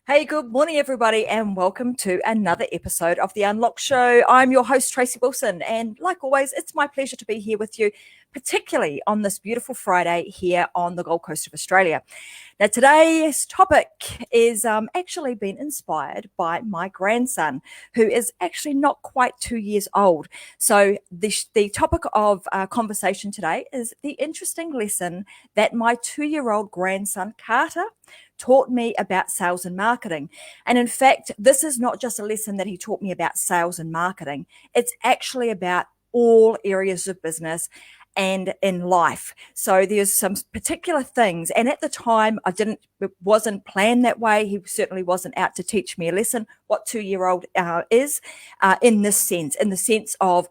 Hey, good morning, everybody, and welcome to another episode of The Unlock Show. I'm your host, Tracy Wilson, and like always, it's my pleasure to be here with you, particularly on this beautiful Friday here on the Gold Coast of Australia. Now, today's topic is actually been inspired by my grandson, who is actually not quite 2 years old. So the topic of conversation today is the interesting lesson that my 2-year-old grandson, Carter, taught me about sales and marketing. And in fact, this is not just a lesson that he taught me about sales and marketing. It's actually about all areas of business and in life. So there's some particular things. And at the time, it wasn't planned that way. He certainly wasn't out to teach me a lesson, what 2-year-old is in this sense, in the sense of,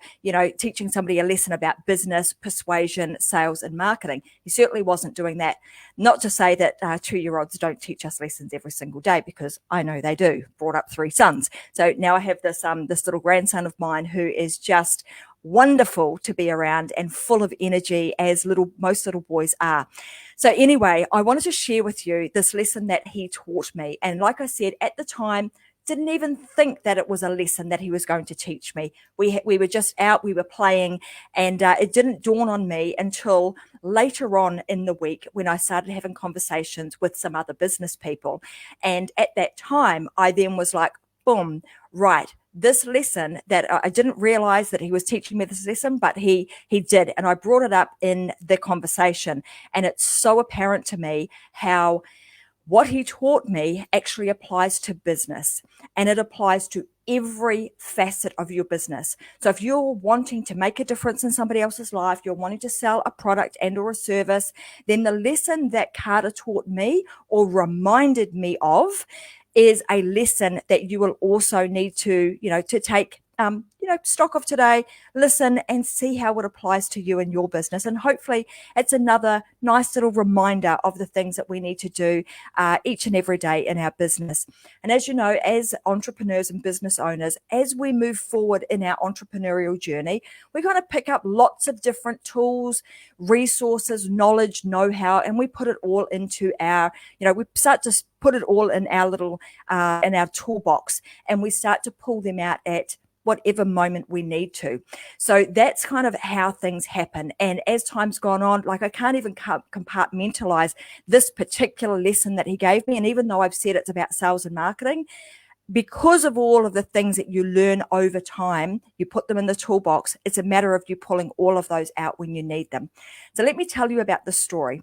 teaching somebody a lesson about business, persuasion, sales, and marketing. He certainly wasn't doing that. Not to say that 2-year-olds don't teach us lessons every single day, because I know they do. Brought up 3 sons. So now I have this little grandson of mine who is just wonderful to be around and full of energy, as most little boys are. So anyway, I wanted to share with you this lesson that he taught me. And like I said, at the time, didn't even think that it was a lesson that he was going to teach me. We were just out, we were playing, and it didn't dawn on me until later on in the week when I started having conversations with some other business people. And at that time, I then was like, boom, right. This lesson that I didn't realize that he was teaching me this lesson, but he did. And I brought it up in the conversation. And it's so apparent to me how what he taught me actually applies to business, and it applies to every facet of your business. So if you're wanting to make a difference in somebody else's life, you're wanting to sell a product and or a service, then the lesson that Carter taught me or reminded me of is a lesson that you will also need to, to take stock of today, listen and see how it applies to you and your business. And hopefully it's another nice little reminder of the things that we need to do each and every day in our business. And as you know, as entrepreneurs and business owners, as we move forward in our entrepreneurial journey, we're going to pick up lots of different tools, resources, knowledge, know-how, and we put it all into our, we start to put it all in our little, in our toolbox, and we start to pull them out at whatever moment we need to. So that's kind of how things happen. And as time's gone on, like I can't even compartmentalize this particular lesson that he gave me. And even though I've said it's about sales and marketing, because of all of the things that you learn over time, you put them in the toolbox. It's a matter of you pulling all of those out when you need them. So let me tell you about the story.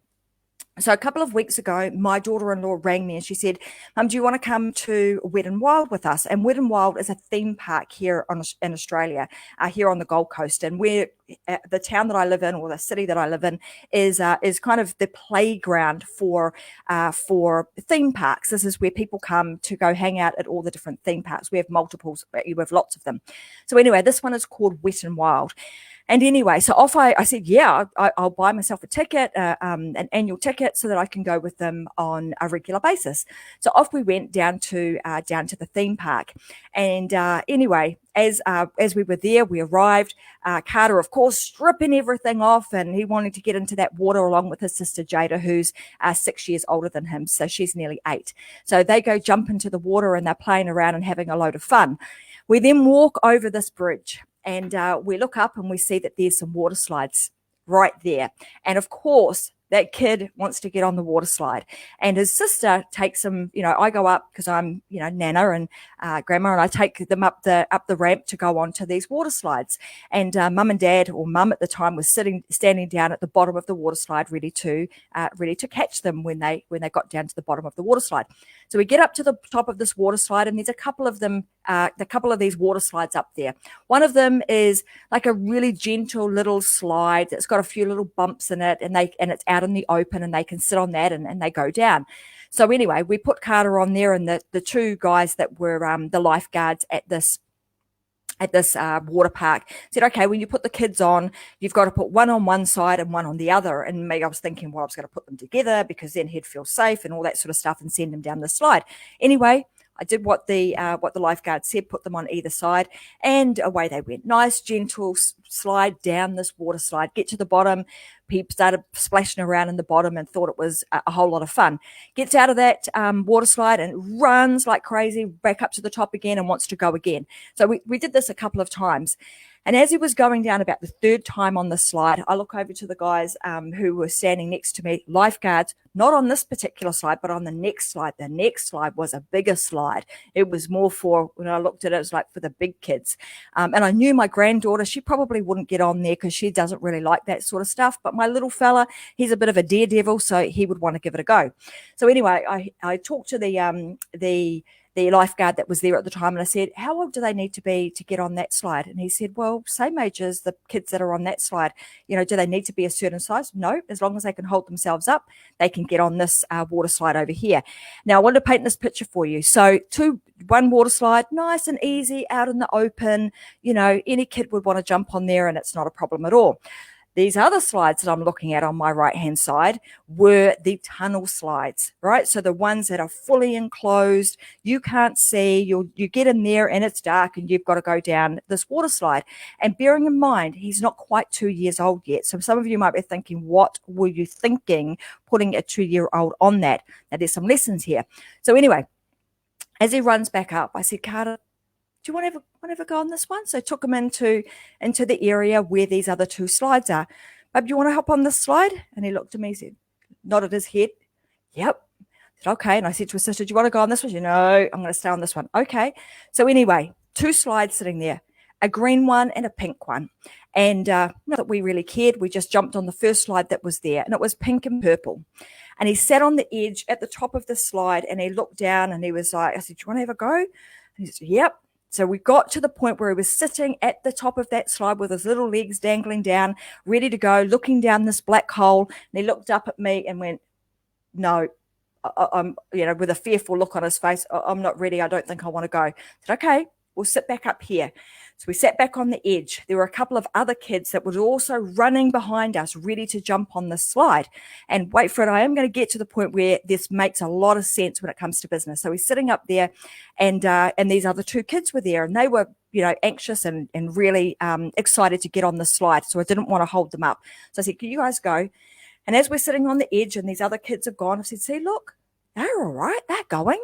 So a couple of weeks ago, my daughter-in-law rang me and she said, do you want to come to Wet n Wild with us? And Wet n Wild is a theme park here in Australia, here on the Gold Coast. And the town that I live in, or the city that I live in, is kind of the playground for theme parks. This is where people come to go hang out at all the different theme parks. We have multiples, we have lots of them. So anyway, this one is called Wet n Wild. And anyway, so off I said, yeah, I'll buy myself a ticket, an annual ticket, so that I can go with them on a regular basis. So off we went down to the theme park. And anyway, as we were there, we arrived. Carter, of course, stripping everything off, and he wanted to get into that water along with his sister Jada, who's 6 years older than him, so she's nearly 8. So they go jump into the water and they're playing around and having a load of fun. We then walk over this bridge. And we look up and we see that there's some water slides right there. And of course, that kid wants to get on the water slide. And his sister takes him, I go up because I'm, Nana and Grandma, and I take them up the ramp to go onto these water slides. And Mum and Dad, or Mum at the time, was standing down at the bottom of the water slide, ready to catch them when they got down to the bottom of the water slide. So we get up to the top of this water slide, and there's a couple of them, a couple of these water slides up there. One of them is like a really gentle little slide that's got a few little bumps in it, and it's out in the open, and they can sit on that and they go down. So anyway, we put Carter on there, and the 2 guys that were the lifeguards at this water park said, okay, when you put the kids on, you've got to put one on one side and one on the other. And me, I was thinking, well, I was going to put them together because then he'd feel safe and all that sort of stuff and send him down the slide. Anyway, I did what the lifeguard said, put them on either side, and away they went. Nice, gentle slide down this water slide, get to the bottom. He started splashing around in the bottom and thought it was a whole lot of fun. Gets out of that water slide and runs like crazy back up to the top again and wants to go again. So we did this a couple of times. And as he was going down about the third time on the slide, I look over to the guys who were standing next to me, lifeguards, not on this particular slide, but on the next slide. The next slide was a bigger slide. It was more for, when I looked at it, it was like for the big kids. And I knew my granddaughter, she probably wouldn't get on there because she doesn't really like that sort of stuff. But my little fella, he's a bit of a daredevil, so he would want to give it a go. So anyway, I talked to the lifeguard that was there at the time, and I said, how old do they need to be to get on that slide? And he said, well, same age as the kids that are on that slide. You know, do they need to be a certain size? No, as long as they can hold themselves up, they can get on this water slide over here. Now, I want to paint this picture for you. So one water slide, nice and easy, out in the open. You know, any kid would want to jump on there, and it's not a problem at all. These other slides that I'm looking at on my right-hand side were the tunnel slides, right? So the ones that are fully enclosed, you can't see, you get in there and it's dark and you've got to go down this water slide. And bearing in mind, he's not quite 2 years old yet. So some of you might be thinking, what were you thinking putting a 2-year-old on that? Now, there's some lessons here. So anyway, as he runs back up, I said, Carter, do you want to have a go on this one? So I took him into the area where these other two slides are. Babe, do you want to hop on this slide? And he looked at me, said, nodded his head. Yep. I said, okay. And I said to his sister, do you want to go on this one? She said, no, I'm going to stay on this one. Okay. So anyway, 2 slides sitting there, a green one and a pink one. And not that we really cared. We just jumped on the first slide that was there, and it was pink and purple. And he sat on the edge at the top of the slide, and he looked down and he was like, I said, do you want to have a go? And he said, yep. So we got to the point where he was sitting at the top of that slide with his little legs dangling down, ready to go, looking down this black hole. And he looked up at me and went, no, I'm, with a fearful look on his face. I'm not ready. I don't think I want to go. I said, okay, we'll sit back up here. So we sat back on the edge. There were a couple of other kids that were also running behind us, ready to jump on the slide. And wait for it, I am going to get to the point where this makes a lot of sense when it comes to business. So we're sitting up there, and these other 2 kids were there, and they were, anxious and really excited to get on the slide. So I didn't want to hold them up. So I said, can you guys go? And as we're sitting on the edge and these other kids have gone, I said, see, look, they're all right. They're going.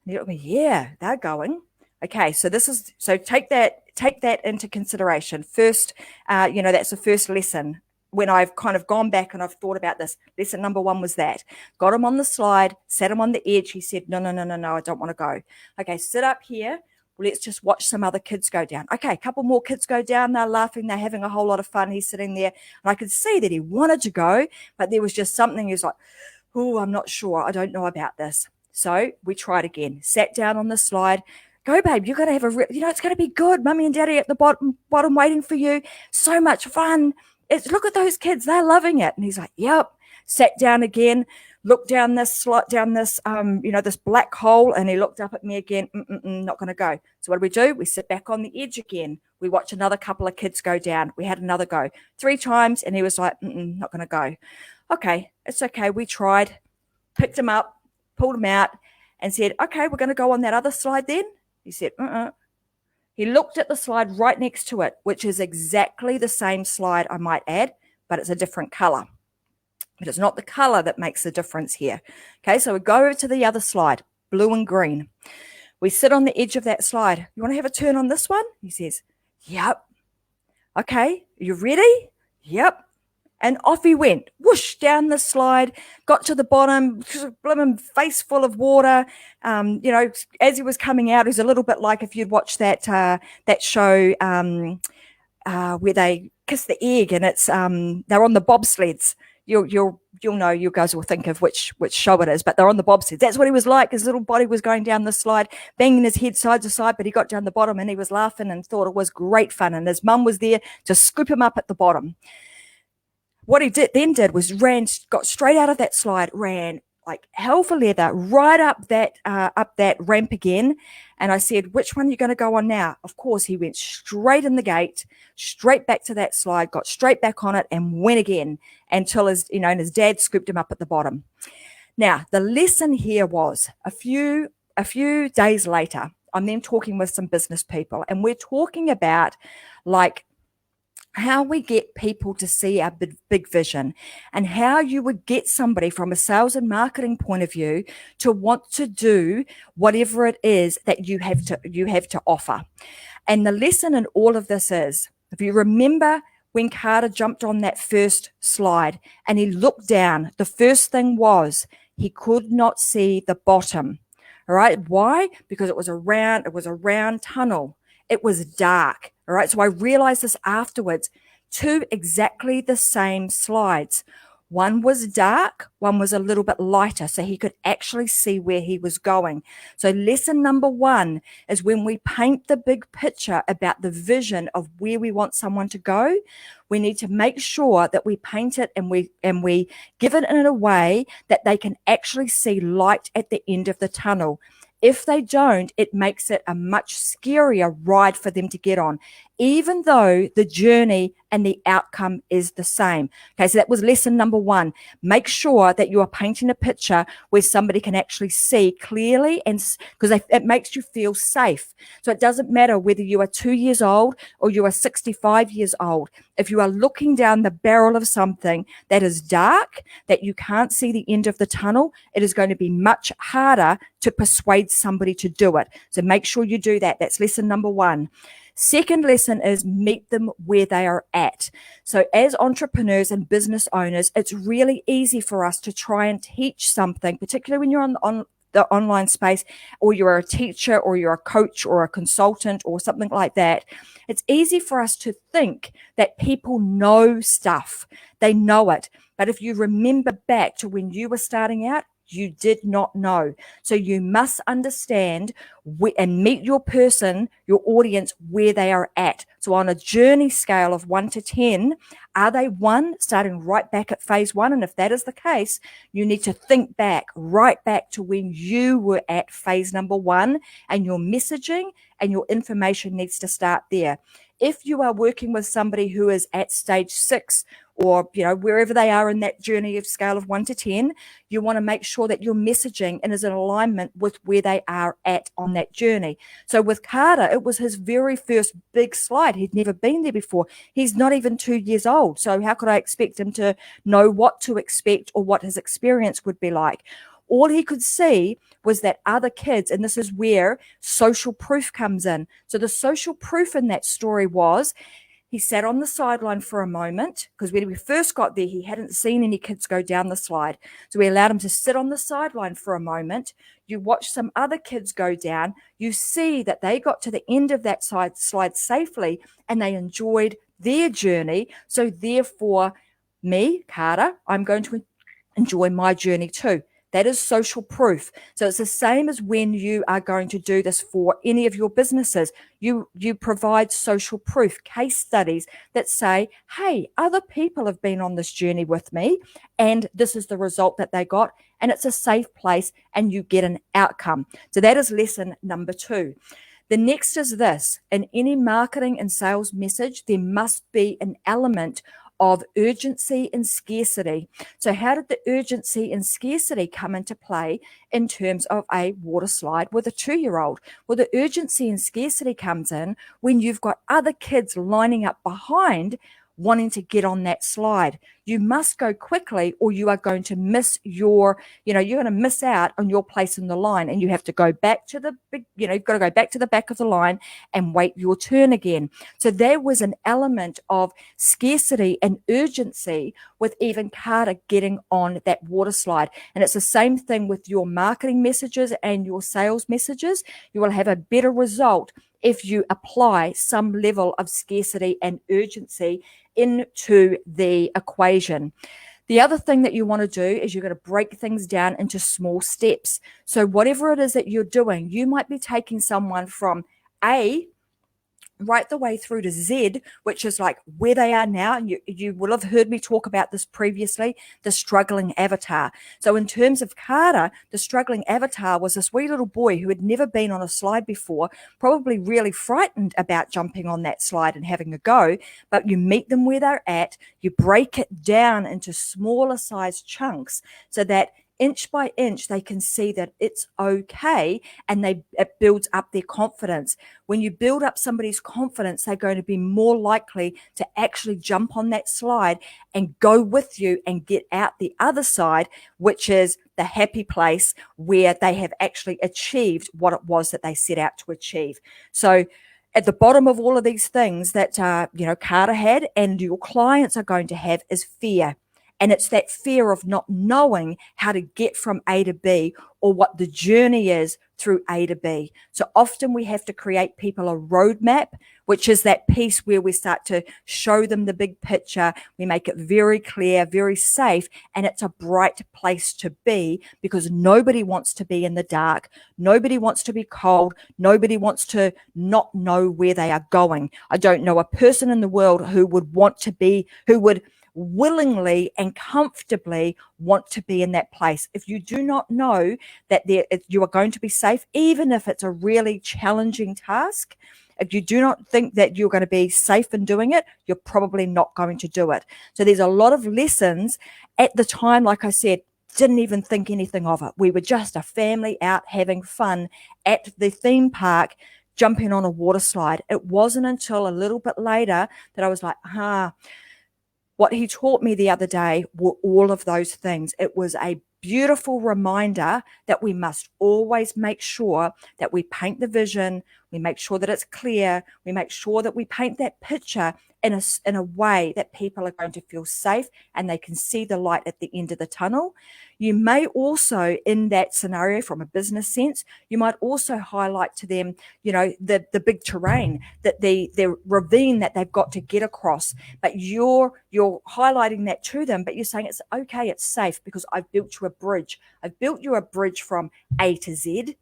And he looked at me, yeah, they're going. Okay, so take that into consideration. First, that's the first lesson. When I've kind of gone back and I've thought about this, lesson number 1 was that. Got him on the slide, sat him on the edge. He said, no, I don't want to go. Okay, sit up here. Let's just watch some other kids go down. Okay, a couple more kids go down. They're laughing. They're having a whole lot of fun. He's sitting there. And I could see that he wanted to go, but there was just something. He was like, oh, I'm not sure. I don't know about this. So we tried again. Sat down on the slide. Go, babe, you're going to have it's going to be good. Mummy and daddy at the bottom waiting for you. So much fun. Look at those kids. They're loving it. And he's like, yep. Sat down again, looked down this slot, down this, this black hole. And he looked up at me again. Not going to go. So what do? We sit back on the edge again. We watch another couple of kids go down. We had another go 3 times. And he was like, not going to go. Okay, it's okay. We tried, picked him up, pulled him out and said, okay, we're going to go on that other slide then. He said, He looked at the slide right next to it, which is exactly the same slide, I might add, but it's a different color. But it's not the color that makes the difference here. Okay, so we go over to the other slide, blue and green. We sit on the edge of that slide. You want to have a turn on this one? He says, yep. Okay, are you ready? Yep. And off he went, whoosh, down the slide, got to the bottom, blimmin' face full of water. As he was coming out, it was a little bit like if you'd watched that show where they kiss the egg, and it's they're on the bobsleds. You'll know, you guys will think of which show it is, but they're on the bobsleds. That's what he was like. His little body was going down the slide, banging his head side to side, but he got down the bottom and he was laughing and thought it was great fun. And his mum was there to scoop him up at the bottom. What he did was got straight out of that slide, ran like hell for leather, right up that ramp again. And I said, which one are you going to go on now? Of course, he went straight in the gate, straight back to that slide, got straight back on it and went again until his dad scooped him up at the bottom. Now, the lesson here was a few a few days later, I'm then talking with some business people, and we're talking about like how we get people to see our big vision, and how you would get somebody from a sales and marketing point of view to want to do whatever it is that you have to offer. And the lesson in all of this is, if you remember when Carter jumped on that first slide and he looked down, the first thing was he could not see the bottom. All right. Why? Because it was a round tunnel. It was dark. All right. So I realized this afterwards. Two exactly the same slides. One was dark, one was a little bit lighter, so he could actually see where he was going. So lesson number one is, when we paint the big picture about the vision of where we want someone to go, we need to make sure that we paint it and we give it in a way that they can actually see light at the end of the tunnel. If they don't, it makes it a much scarier ride for them to get on, even though the journey and the outcome is the same. Okay, so that was lesson number one. Make sure that you are painting a picture where somebody can actually see clearly, and because it makes you feel safe. So it doesn't matter whether you are 2 years old or you are 65 years old. If you are looking down the barrel of something that is dark, that you can't see the end of the tunnel, it is going to be much harder to persuade somebody to do it. So make sure you do that. That's lesson number one. Second lesson is, meet them where they are at. So as entrepreneurs and business owners, it's really easy for us to try and teach something, particularly when you're on the online space, or you're a teacher, or you're a coach, or a consultant, or something like that. It's easy for us to think that people know stuff. They know it. But if you remember back to when you were starting out, you did not know. So you must understand and meet your person, your audience, where they are at. So on a journey scale of 1 to 10, are they 1, starting right back at phase 1? And if that is the case, you need to think back, right back to when you were at phase number 1, and your messaging and your information needs to start there. If you are working with somebody who is at stage 6, or wherever they are in that journey of scale of 1 to 10, you want to make sure that your messaging is in alignment with where they are at on that journey. So with Carter, it was his very first big slide. He'd never been there before. He's not even 2 years old. So how could I expect him to know what to expect or what his experience would be like? All he could see was that other kids, and this is where social proof comes in. So the social proof in that story was, he sat on the sideline for a moment, because when we first got there, he hadn't seen any kids go down the slide. So we allowed him to sit on the sideline for a moment. You watch some other kids go down. You see that they got to the end of that slide safely, and they enjoyed their journey. So therefore, me, Carter, I'm going to enjoy my journey too. That is social proof. So it's the same as when you are going to do this for any of your businesses. You provide social proof, case studies that say, hey, other people have been on this journey with me, and this is the result that they got, and it's a safe place, and you get an outcome. So that is lesson number 2. The next is this: in any marketing and sales message, there must be an element of urgency and scarcity. So how did the urgency and scarcity come into play in terms of a water slide with a 2-year-old? Well, the urgency and scarcity comes in when you've got other kids lining up behind wanting to get on that slide. You must go quickly, or you are going to miss you're going to miss out on your place in the line, and you have to go back to the big, you've got to go back to the back of the line and wait your turn again. So there was an element of scarcity and urgency with even Carter getting on that water slide. And it's the same thing with your marketing messages and your sales messages. You will have a better result if you apply some level of scarcity and urgency into the equation. The other thing that you want to do is you're going to break things down into small steps. So whatever it is that you're doing, you might be taking someone from A right the way through to Z, which is like where they are now. And you will have heard me talk about this previously, the struggling avatar. So in terms of Carter, the struggling avatar was this wee little boy who had never been on a slide before, probably really frightened about jumping on that slide and having a go. But you meet them where they're at, you break it down into smaller size chunks so that inch by inch, they can see that it's okay, and it builds up their confidence. When you build up somebody's confidence, they're going to be more likely to actually jump on that slide and go with you and get out the other side, which is the happy place where they have actually achieved what it was that they set out to achieve. So at the bottom of all of these things that, Carter had and your clients are going to have is fear. And it's that fear of not knowing how to get from A to B, or what the journey is through A to B. So often we have to create people a roadmap, which is that piece where we start to show them the big picture. We make it very clear, very safe, and it's a bright place to be, because nobody wants to be in the dark. Nobody wants to be cold. Nobody wants to not know where they are going. I don't know a person in the world who would willingly and comfortably want to be in that place. If you do not know that you are going to be safe, even if it's a really challenging task, if you do not think that you're going to be safe in doing it, you're probably not going to do it. So there's a lot of lessons. At the time, like I said, didn't even think anything of it. We were just a family out having fun at the theme park, jumping on a water slide. It wasn't until a little bit later that I was like, what he taught me the other day were all of those things. It was a beautiful reminder that we must always make sure that we paint the vision, we make sure that it's clear, we make sure that we paint that picture in a way that people are going to feel safe and they can see the light at the end of the tunnel. You may also, in that scenario, from a business sense, you might also highlight to them, the big terrain, that the ravine that they've got to get across. But you're highlighting that to them, but you're saying it's okay, it's safe, because I've built you a bridge. I've built you a bridge from A to Z.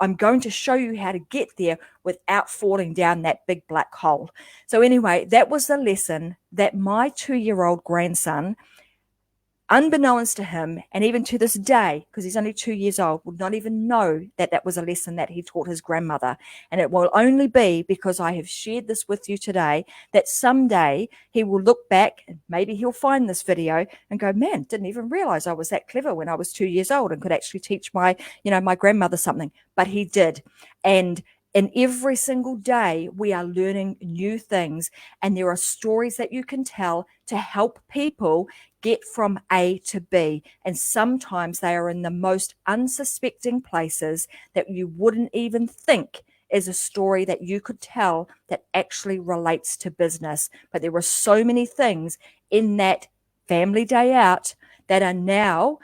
I'm going to show you how to get there without falling down that big black hole. So anyway, that was the lesson that my 2-year-old grandson, unbeknownst to him, and even to this day, because he's only 2 years old, would not even know that that was a lesson that he taught his grandmother. And it will only be because I have shared this with you today that someday he will look back and maybe he'll find this video and go, man, didn't even realize I was that clever when I was 2 years old and could actually teach my grandmother something. But he did. And in every single day, we are learning new things, and there are stories that you can tell to help people get from A to B. And sometimes they are in the most unsuspecting places that you wouldn't even think is a story that you could tell that actually relates to business. But there are so many things in that family day out that are now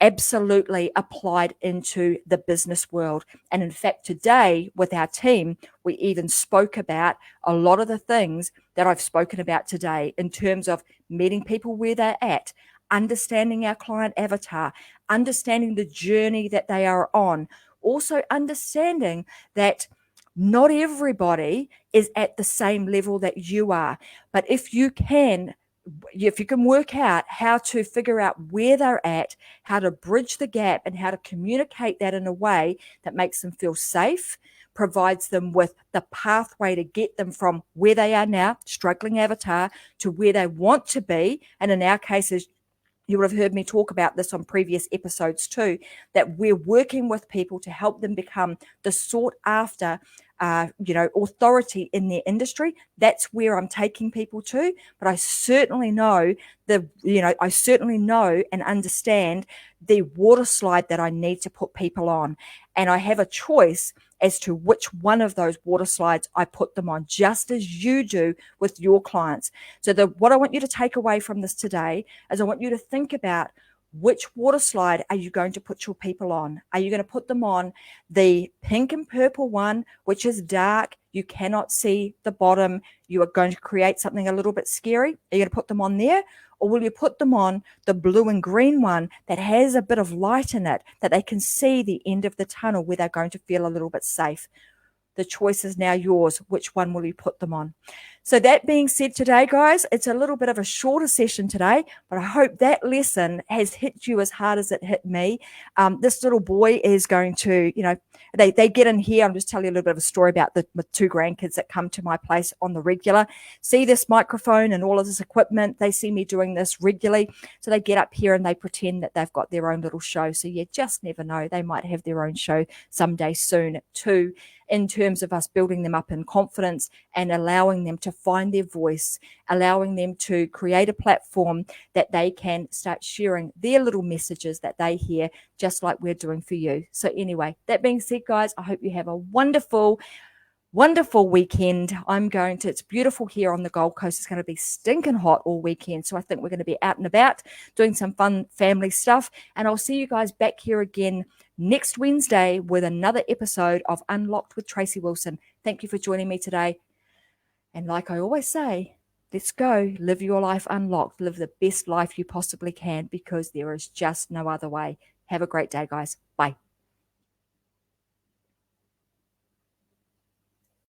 absolutely applied into the business world. And in fact, today with our team, we even spoke about a lot of the things that I've spoken about today in terms of meeting people where they're at, understanding our client avatar, understanding the journey that they are on, also understanding that not everybody is at the same level that you are. But if you can work out how to figure out where they're at, how to bridge the gap, and how to communicate that in a way that makes them feel safe, provides them with the pathway to get them from where they are now, struggling avatar, to where they want to be. And in our cases, you would have heard me talk about this on previous episodes too, that we're working with people to help them become the sought after authority in their industry. That's where I'm taking people to. But I certainly know and understand the water slide that I need to put people on. And I have a choice as to which one of those water slides I put them on, just as you do with your clients. So what I want you to take away from this today is I want you to think about, which water slide are you going to put your people on? Are you going to put them on the pink and purple one, which is dark? You cannot see the bottom. You are going to create something a little bit scary. Are you going to put them on there? Or will you put them on the blue and green one that has a bit of light in it, that they can see the end of the tunnel, where they're going to feel a little bit safe? The choice is now yours. Which one will you put them on? So that being said today, guys, it's a little bit of a shorter session today, but I hope that lesson has hit you as hard as it hit me. This little boy is going to, they get in here. I'm just telling you a little bit of a story about my two grandkids that come to my place on the regular, see this microphone and all of this equipment. They see me doing this regularly. So they get up here and they pretend that they've got their own little show. So you just never know. They might have their own show someday soon too, in terms of us building them up in confidence and allowing them to find their voice, allowing them to create a platform that they can start sharing their little messages that they hear, just like we're doing for you. So anyway, that being said, guys, I hope you have a wonderful weekend. It's beautiful here on the Gold Coast. It's going to be stinking hot all weekend. So I think we're going to be out and about doing some fun family stuff. And I'll see you guys back here again next Wednesday with another episode of Unlocked with Tracy Wilson. Thank you for joining me today. And like I always say, let's go live your life unlocked. Live the best life you possibly can, because there is just no other way. Have a great day, guys. Bye.